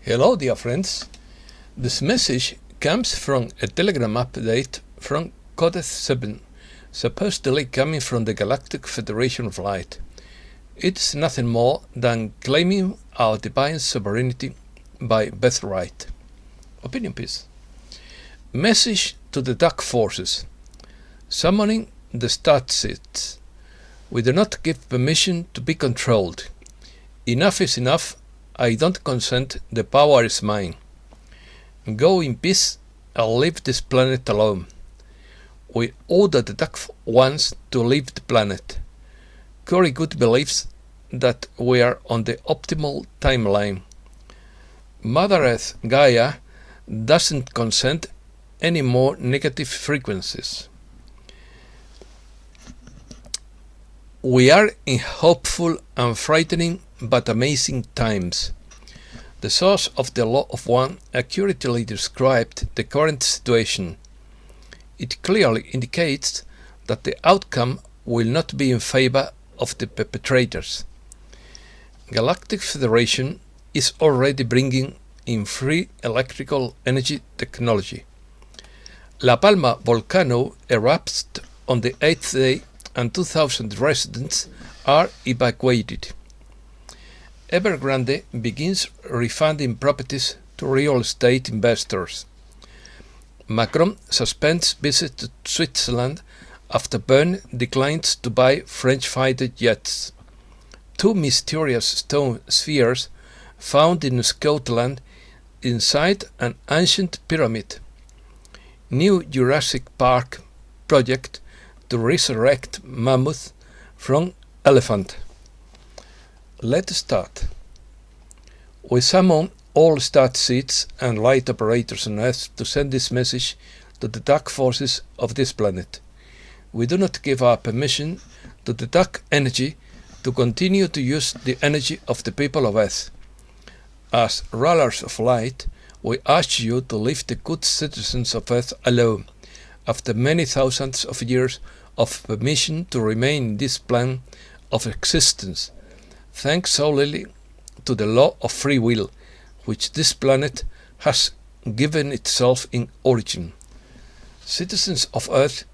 Hello dear friends, this message comes from a telegram update from Goode 7, supposedly coming from the Galactic Federation of Light. It's nothing more than claiming our divine sovereignty by birthright. Opinion piece. Message to the dark forces. Summoning the Starseeds. We do not give permission to be controlled. Enough is enough. I don't consent, the power is mine. Go in peace and leave this planet alone. We order the Dark Ones to leave the planet. Goode believes that we are on the optimal timeline. Mother Earth Gaia doesn't consent any more negative frequencies. We are in hopeful and frightening but amazing times. The source of the Law of One accurately described the current situation. It clearly indicates that the outcome will not be in favor of the perpetrators. Galactic Federation is already bringing in free electrical energy technology. La Palma volcano erupts on the 8th day and 2,000 residents are evacuated. Evergrande begins refunding properties to real estate investors. Macron suspends visit to Switzerland after Bern declines to buy French fighter jets. Two mysterious stone spheres found in Scotland inside an ancient pyramid. New Jurassic Park project to resurrect mammoth from elephant. Let's start. We summon all Starseeds and light operators on Earth to send this message to the dark forces of this planet. We do not give our permission to the dark energy to continue to use the energy of the people of Earth. As rulers of light, we ask you to leave the good citizens of Earth alone, after many thousands of years of permission to remain in this plane of existence, thanks solely to the law of free will, which this planet has given itself in origin. Citizens of Earth,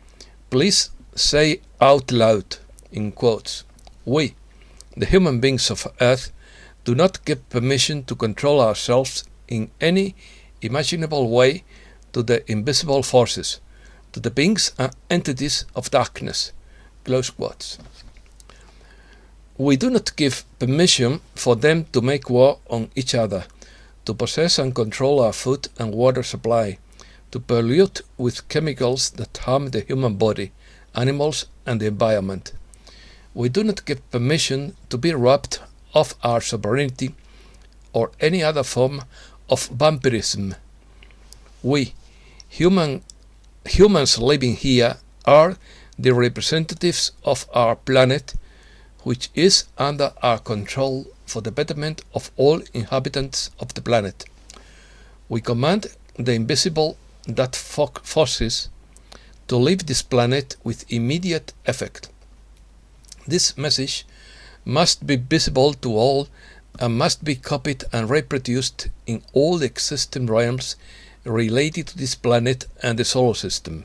please say out loud, in quotes, we, the human beings of Earth, do not give permission to control ourselves in any imaginable way to the invisible forces, to the beings and entities of darkness. Close quotes. We do not give permission for them to make war on each other, to possess and control our food and water supply, to pollute with chemicals that harm the human body, animals and the environment. We do not give permission to be robbed of our sovereignty or any other form of vampirism. We, humans living here, are the representatives of our planet, which is under our control for the betterment of all inhabitants of the planet. We command the invisible dark forces to leave this planet with immediate effect. This message must be visible to all and must be copied and reproduced in all the existing realms related to this planet and the solar system.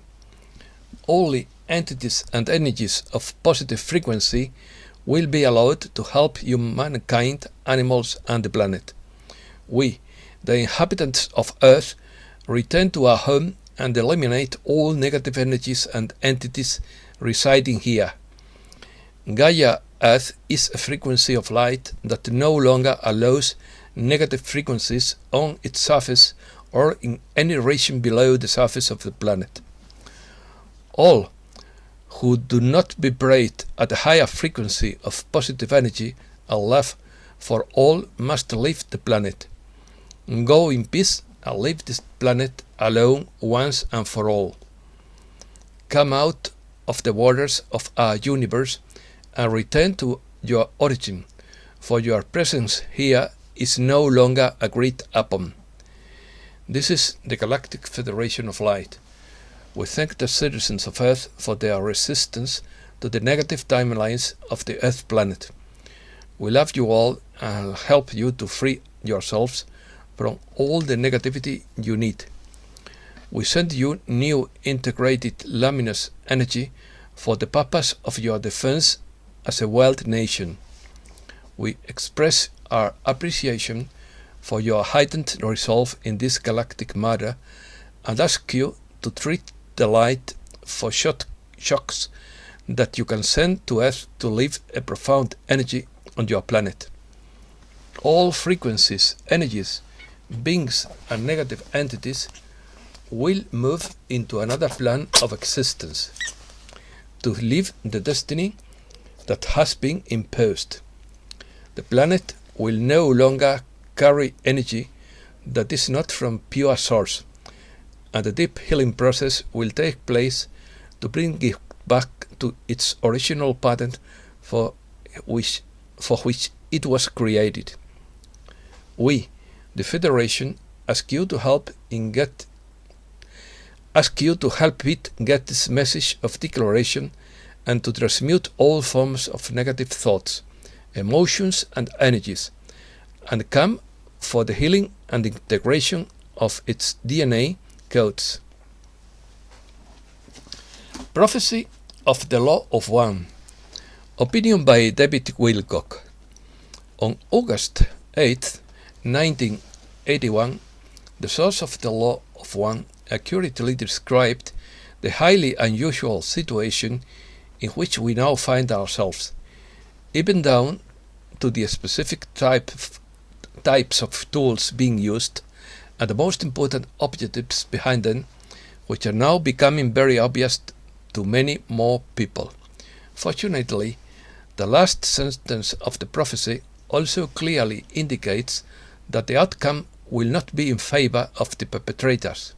Only entities and energies of positive frequency will be allowed to help humankind, animals and the planet. We, the inhabitants of Earth, return to our home and eliminate all negative energies and entities residing here. Gaia Earth is a frequency of light that no longer allows negative frequencies on its surface or in any region below the surface of the planet. All who do not vibrate at a higher frequency of positive energy and love for all must leave the planet. Go in peace and leave this planet alone once and for all. Come out of the waters of our universe and return to your origin, for your presence here is no longer agreed upon. This is the Galactic Federation of Light. We thank the citizens of Earth for their resistance to the negative timelines of the Earth planet. We love you all and help you to free yourselves from all the negativity you need. We send you new integrated luminous energy for the purpose of your defense as a world nation. We express our appreciation for your heightened resolve in this galactic matter and ask you to treat the light for shocks that you can send to Earth to leave a profound energy on your planet. All frequencies, energies, beings and negative entities will move into another plane of existence to live the destiny that has been imposed. The planet will no longer carry energy that is not from pure source, and the deep healing process will take place to bring it back to its original pattern for which it was created. We, the Federation, ask you to help it get this message of declaration and to transmute all forms of negative thoughts, emotions and energies, and come for the healing and integration of its DNA codes. Prophecy of the Law of One. Opinion by David Wilcock. On August 8, 1981, the source of the Law of One accurately described the highly unusual situation in which we now find ourselves, even down to the specific types of tools being used and the most important objectives behind them, which are now becoming very obvious to many more people. Fortunately, the last sentence of the prophecy also clearly indicates that the outcome will not be in favor of the perpetrators.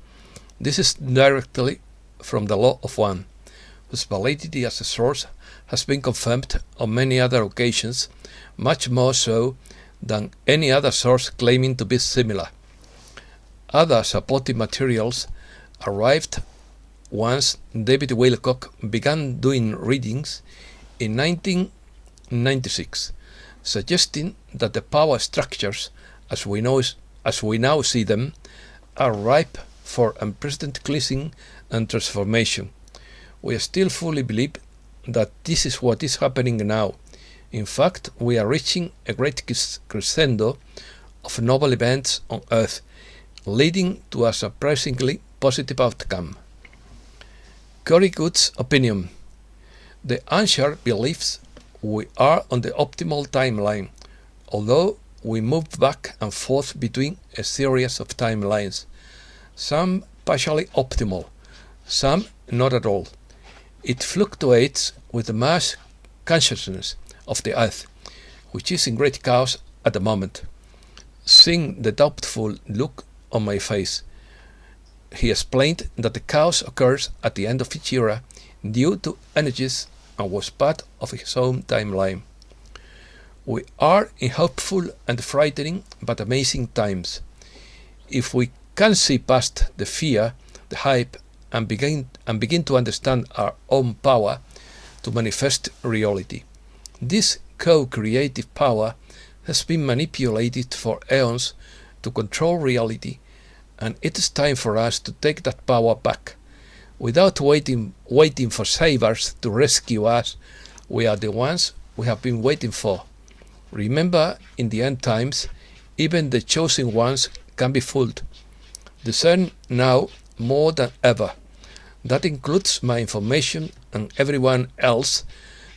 This is directly from the Law of One, whose validity as a source has been confirmed on many other occasions, much more so than any other source claiming to be similar. Other supporting materials arrived once David Wilcock began doing readings in 1996, suggesting that the power structures, as we now see them, are ripe for unprecedented cleansing and transformation. We still fully believe that this is what is happening now. In fact, we are reaching a great crescendo of novel events on Earth, leading to a surprisingly positive outcome. Cory Goode's opinion. The answer believes we are on the optimal timeline, although we move back and forth between a series of timelines, some partially optimal, some not at all. It fluctuates with the mass consciousness of the Earth, which is in great chaos at the moment. Seeing the doubtful look on my face, he explained that the chaos occurs at the end of each era due to energies and was part of his own timeline. We are in hopeful and frightening but amazing times. If we can see past the fear, the hype, and begin to understand our own power to manifest reality. This co-creative power has been manipulated for eons to control reality, and it is time for us to take that power back. Without waiting for savers to rescue us, we are the ones we have been waiting for. Remember, in the end times, even the chosen ones can be fooled. Discern now more than ever. That includes my information and everyone else,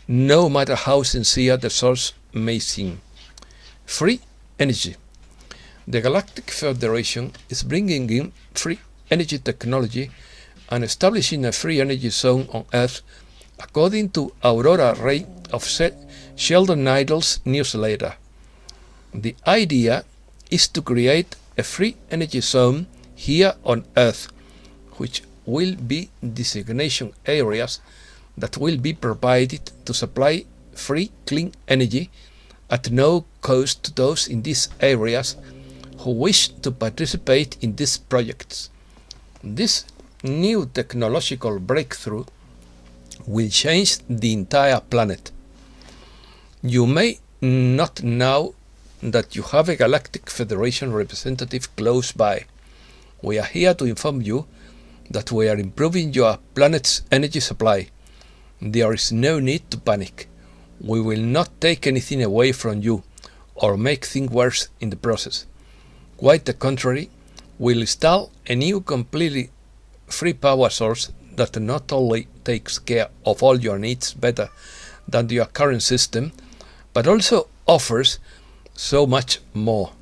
no matter how sincere the source may seem. Free energy. The Galactic Federation is bringing in free energy technology and establishing a free energy zone on Earth, according to Aurora Ray of Sheldon Idle's newsletter. The idea is to create a free energy zone here on Earth, which will be designation areas that will be provided to supply free clean energy at no cost to those in these areas who wish to participate in these projects. This new technological breakthrough will change the entire planet. You may not now that you have a Galactic Federation representative close by. We are here to inform you that we are improving your planet's energy supply. There is no need to panic. We will not take anything away from you or make things worse in the process. Quite the contrary, we'll install a new completely free power source that not only takes care of all your needs better than your current system, but also offers so much more.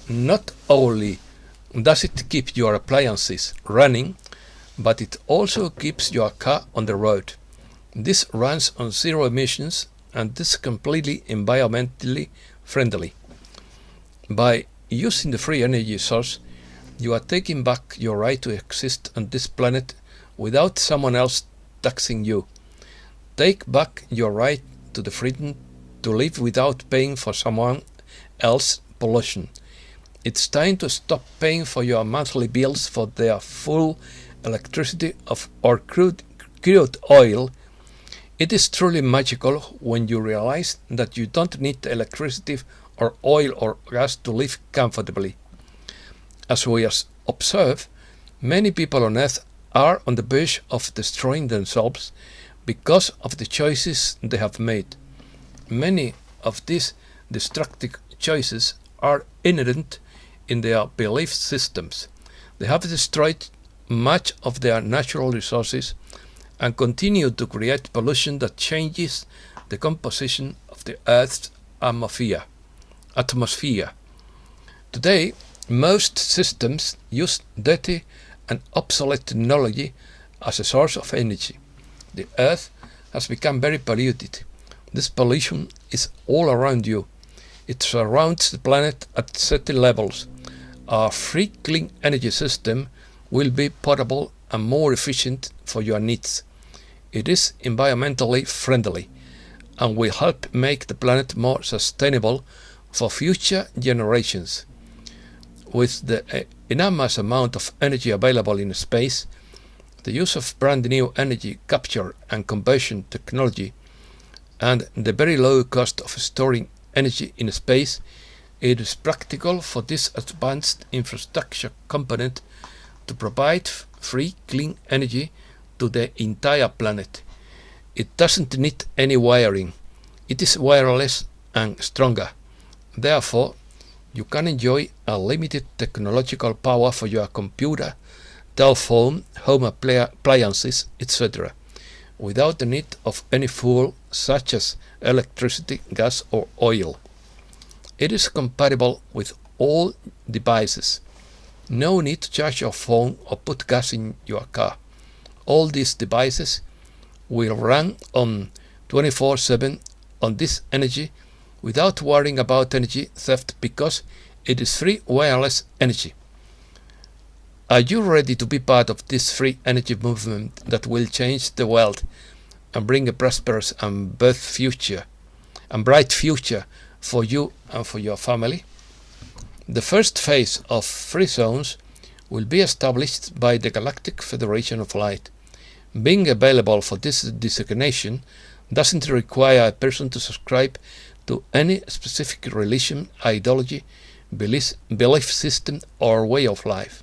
Not only does it keep your appliances running, but it also keeps your car on the road. This runs on zero emissions and is completely environmentally friendly. By using the free energy source, you are taking back your right to exist on this planet without someone else taxing you. Take back your right to the freedom to live without paying for someone else's pollution. It's time to stop paying for your monthly bills for their full electricity or crude oil. It is truly magical when you realize that you don't need electricity or oil or gas to live comfortably. As we observe, many people on Earth are on the verge of destroying themselves because of the choices they have made. Many of these destructive choices are inherent in their belief systems. They have destroyed much of their natural resources and continue to create pollution that changes the composition of the Earth's atmosphere. Today, most systems use dirty and obsolete technology as a source of energy. The Earth has become very polluted. This pollution is all around you. It surrounds the planet at certain levels. Our free clean energy system will be portable and more efficient for your needs. It is environmentally friendly and will help make the planet more sustainable for future generations. With the enormous amount of energy available in space, the use of brand new energy capture and conversion technology, and the very low cost of storing energy in space, it is practical for this advanced infrastructure component to provide free clean energy to the entire planet. It doesn't need any wiring. It is wireless and stronger. Therefore, you can enjoy unlimited technological power for your computer, telephone, home appliances, etc., without the need of any fuel such as electricity, gas or oil. It is compatible with all devices. No need to charge your phone or put gas in your car. All these devices will run on 24/7 on this energy without worrying about energy theft because it is free wireless energy. Are you ready to be part of this free energy movement that will change the world and bring a prosperous and bright future for you and for your family? The first phase of free zones will be established by the Galactic Federation of Light. Being available for this designation doesn't require a person to subscribe to any specific religion, ideology, belief system or way of life.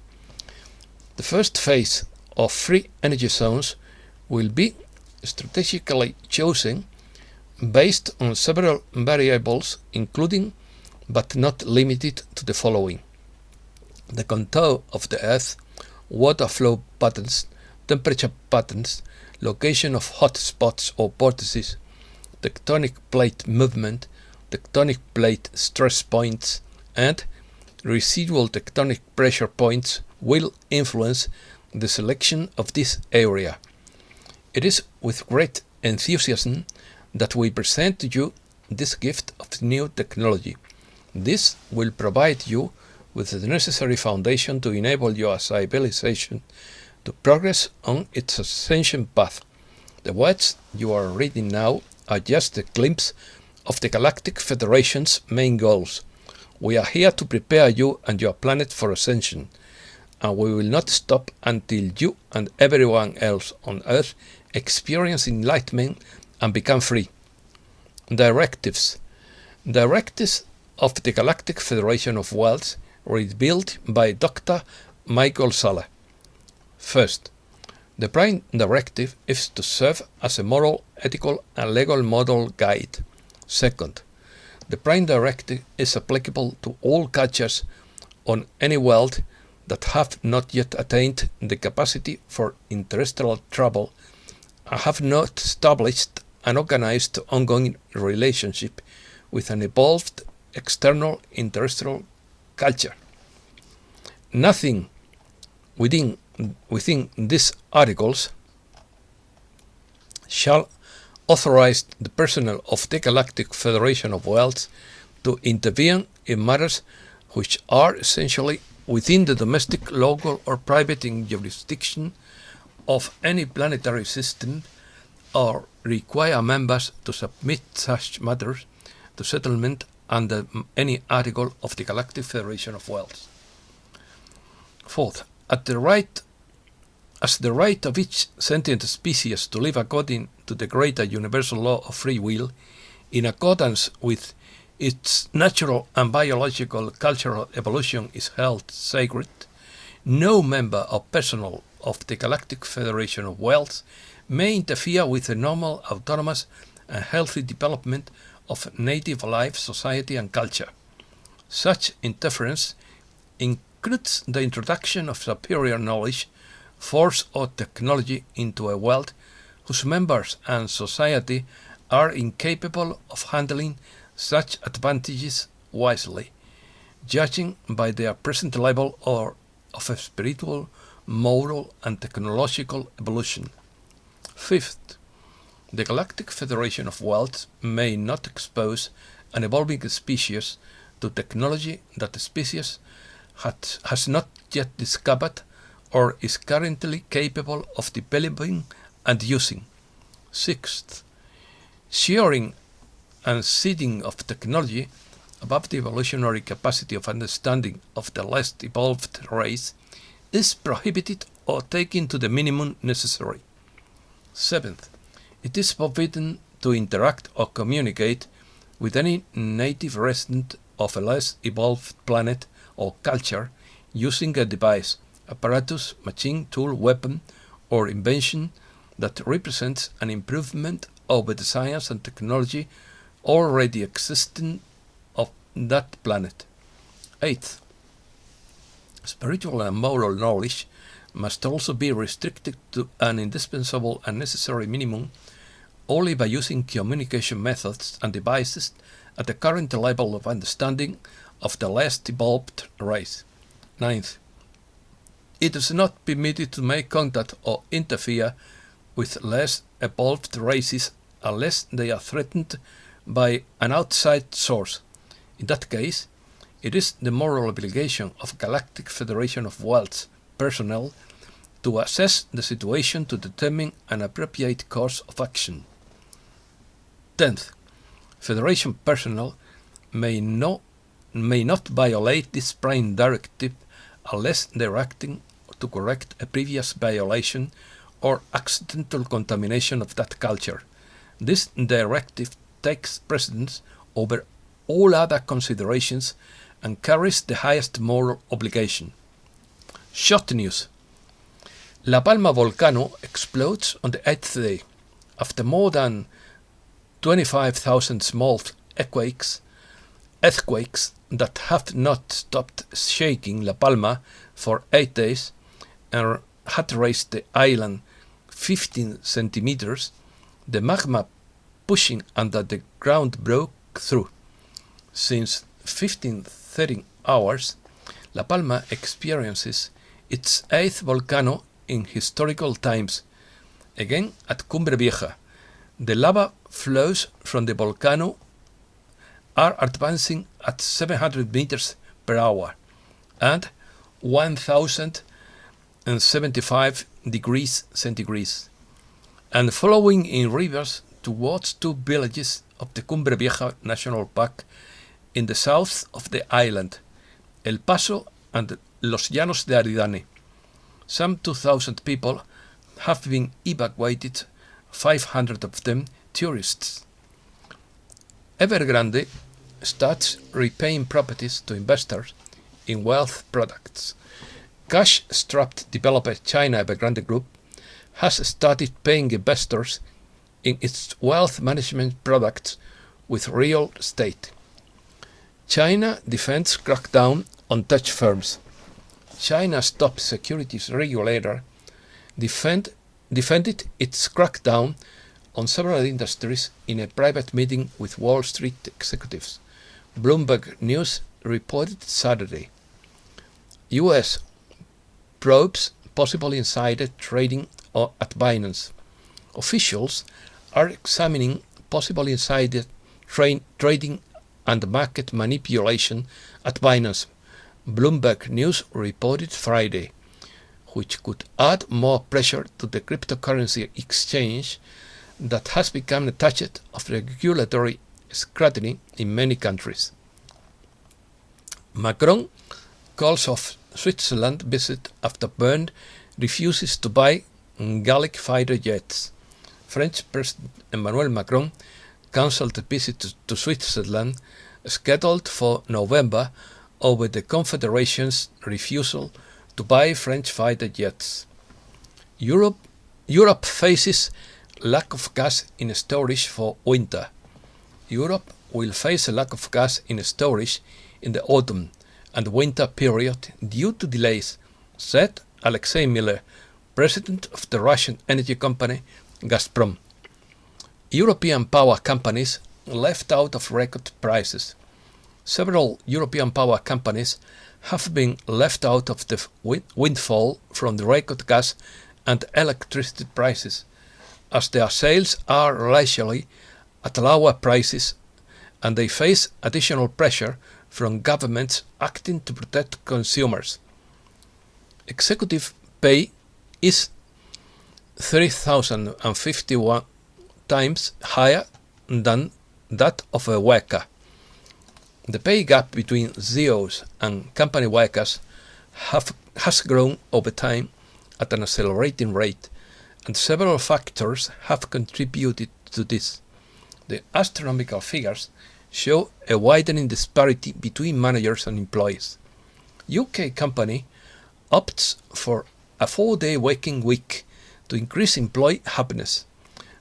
The first phase of free energy zones will be strategically chosen based on several variables, including but not limited to the following: the contour of the Earth, water flow patterns, temperature patterns, location of hot spots or vortices, tectonic plate movement, tectonic plate stress points, and residual tectonic pressure points will influence the selection of this area. It is with great enthusiasm that we present to you this gift of new technology. This will provide you with the necessary foundation to enable your civilization to progress on its ascension path. The words you are reading now are just a glimpse of the Galactic Federation's main goals. We are here to prepare you and your planet for ascension, and we will not stop until you and everyone else on Earth experience enlightenment and become free. Directives of the Galactic Federation of Worlds, rebuilt by Dr. Michael Sala. First, the Prime Directive is to serve as a moral, ethical, and legal model guide. Second, the Prime Directive is applicable to all cultures on any world that have not yet attained the capacity for interstellar travel and have not established an organized ongoing relationship with an evolved external interstellar culture. Nothing within these articles shall authorize the personnel of the Galactic Federation of Worlds to intervene in matters which are essentially within the domestic, local, or private jurisdiction of any planetary system, or require members to submit such matters to settlement under any article of the Galactic Federation of Worlds. Fourth, as the right of each sentient species to live according to the greater universal law of free will, in accordance with its natural and biological cultural evolution, is held sacred, no member or personnel of the Galactic Federation of Worlds may interfere with the normal, autonomous, and healthy development of native life, society, and culture. Such interference includes the introduction of superior knowledge, force, or technology into a world whose members and society are incapable of handling such advantages wisely, judging by their present level of spiritual, moral, and technological evolution. Fifth, the Galactic Federation of Worlds may not expose an evolving species to technology that the species has not yet discovered or is currently capable of developing and using. Sixth, sharing and seeding of technology above the evolutionary capacity of understanding of the less evolved race is prohibited or taken to the minimum necessary. Seventh, it is forbidden to interact or communicate with any native resident of a less evolved planet or culture using a device, apparatus, machine, tool, weapon, or invention that represents an improvement over the science and technology already existing of that planet. Eighth, spiritual and moral knowledge must also be restricted to an indispensable and necessary minimum only by using communication methods and devices at the current level of understanding of the less evolved race. Ninth, it is not permitted to make contact or interfere with less evolved races unless they are threatened by an outside source. In that case, it is the moral obligation of Galactic Federation of Worlds personnel to assess the situation to determine an appropriate course of action. 10th, Federation personnel may not violate this Prime Directive unless they are acting to correct a previous violation or accidental contamination of that culture. This directive takes precedence over all other considerations and carries the highest moral obligation. Short news. La Palma volcano explodes on the 8th day. After more than 25,000 small earthquakes that have not stopped shaking La Palma for 8 days and had raised the island 15 centimeters, the magma pushing under the ground broke through. Since 15-13 hours, La Palma experiences its 8th volcano in historical times. Again at Cumbre Vieja, the lava flows from the volcano are advancing at 700 meters per hour and 1075 degrees centigrade, and flowing in rivers towards two villages of the Cumbre Vieja National Park in the south of the island, El Paso and Los Llanos de Aridane. Some 2,000 people have been evacuated, 500 of them tourists. Evergrande, starts repaying properties to investors in wealth products. Cash-strapped developer China Evergrande Group has started paying investors in its wealth management products with real estate. China defends crackdown on tech firms. China's top securities regulator defended its crackdown on several industries in a private meeting with Wall Street executives, Bloomberg News reported Saturday. US probes possible insider trading at Binance. Officials are examining possible insider trading and market manipulation at Binance, Bloomberg News reported Friday, which could add more pressure to the cryptocurrency exchange that has become a target of regulatory scrutiny in many countries. Macron calls off Switzerland visit after Bern refuses to buy Galactic fighter jets. French President Emmanuel Macron cancelled a visit to Switzerland scheduled for November over the Confederation's refusal to buy French fighter jets. Europe faces lack of gas in storage for winter. Europe will face a lack of gas in storage in the autumn and winter period due to delays, said Alexei Miller, president of the Russian energy company Gazprom. European power companies left out of record prices. Several European power companies have been left out of the windfall from the record gas and electricity prices, as their sales are largely at lower prices and they face additional pressure from governments acting to protect consumers. Executive pay is 3,051 times higher than that of a worker. The pay gap between CEOs and company workers has grown over time at an accelerating rate, and several factors have contributed to this. The astronomical figures show a widening disparity between managers and employees. UK company opts for a 4-day working week to increase employee happiness.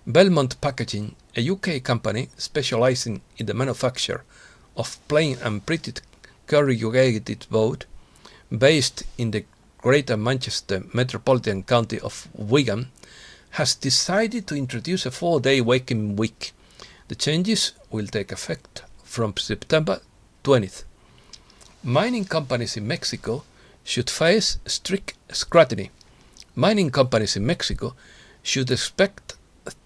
Belmont Packaging, a UK company specializing in the manufacture of plain and printed corrugated board, based in the Greater Manchester metropolitan county of Wigan, has decided to introduce a 4-day working week. The changes will take effect from September 20th. Mining companies in Mexico should face strict scrutiny. Mining companies in Mexico should expect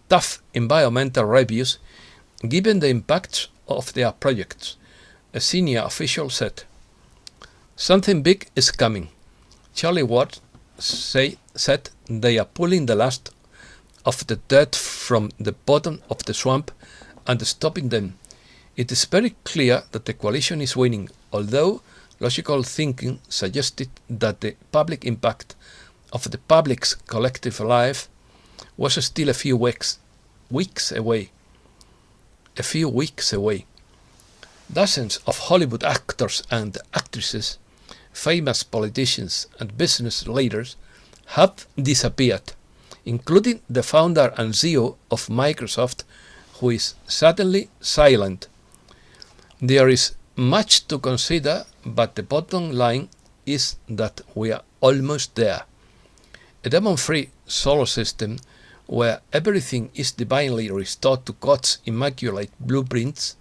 tough environmental reviews given the impacts of their projects, a senior official said. Something big is coming. Charlie Ward said they are pulling the last of the dirt from the bottom of the swamp and stopping them. It is very clear that the coalition is winning, although logical thinking suggested that the public impact of the public's collective life was still a few weeks away. Dozens of Hollywood actors and actresses, famous politicians and business leaders have disappeared, including the founder and CEO of Microsoft, who is suddenly silent. There is much to consider, but the bottom line is that we are almost there. A demon-free solar system where everything is divinely restored to God's immaculate blueprints,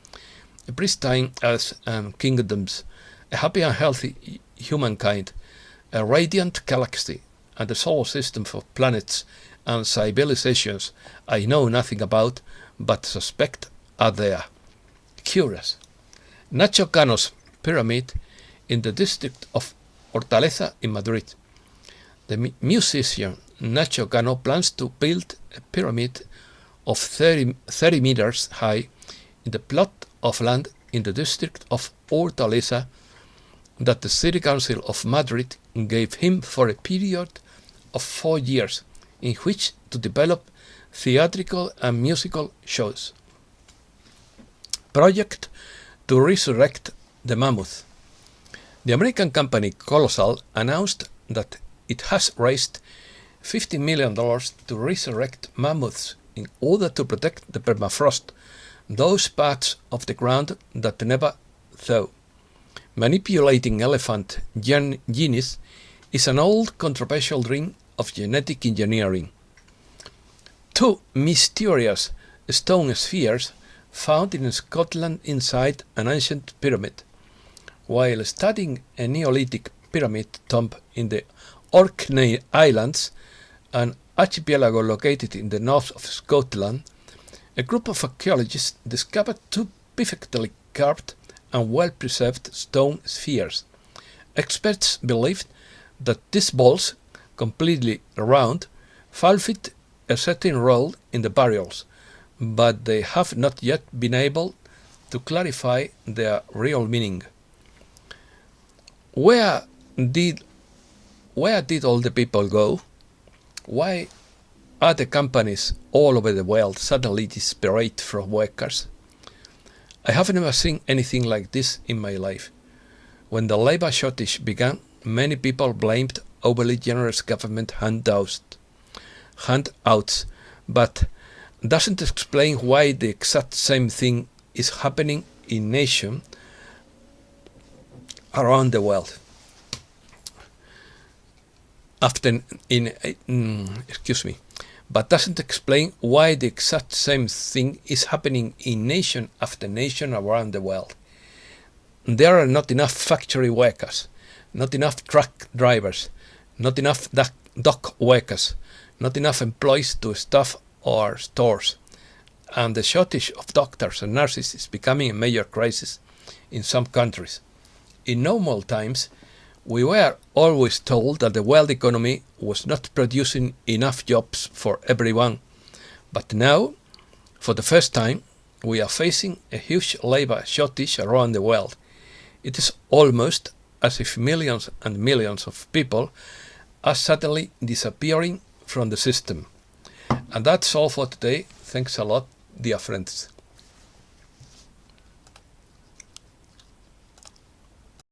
a pristine earth and kingdoms, a happy and healthy humankind, a radiant galaxy, and a solar system of planets and civilizations I know nothing about, but suspect are there. Curious. Nacho Cano's pyramid in the district of Hortaleza in Madrid. The musician Nacho Cano plans to build a pyramid of 30 meters high in the plot of land in the district of Hortaleza that the City Council of Madrid gave him for a period of 4 years in which to develop theatrical and musical shows. Project to resurrect the mammoth. The American company Colossal announced that it has raised $50 million to resurrect mammoths in order to protect the permafrost, those parts of the ground that never thaw. Manipulating elephant genes is an old controversial dream of genetic engineering. Two mysterious stone spheres found in Scotland inside an ancient pyramid. While studying a Neolithic pyramid tomb in the Orkney Islands, an archipelago located in the north of Scotland, a group of archaeologists discovered two perfectly carved and well-preserved stone spheres. Experts believed that these balls, completely round, fulfilled a certain role in the burials, but they have not yet been able to clarify their real meaning. Where did all the people go? Why are the companies all over the world suddenly desperate for workers? I have never seen anything like this in my life. When the labor shortage began, many people blamed overly generous government handouts, but doesn't explain why the exact same thing is happening in nations around the world. But doesn't explain why the exact same thing is happening in nation after nation around the world. There are not enough factory workers, not enough truck drivers, not enough dock workers, not enough employees to staff our stores, and the shortage of doctors and nurses is becoming a major crisis in some countries. In normal times, we were always told that the world economy was not producing enough jobs for everyone, but now, for the first time, we are facing a huge labor shortage around the world. It is almost as if millions and millions of people are suddenly disappearing from the system. And that's all for today. Thanks a lot, dear friends.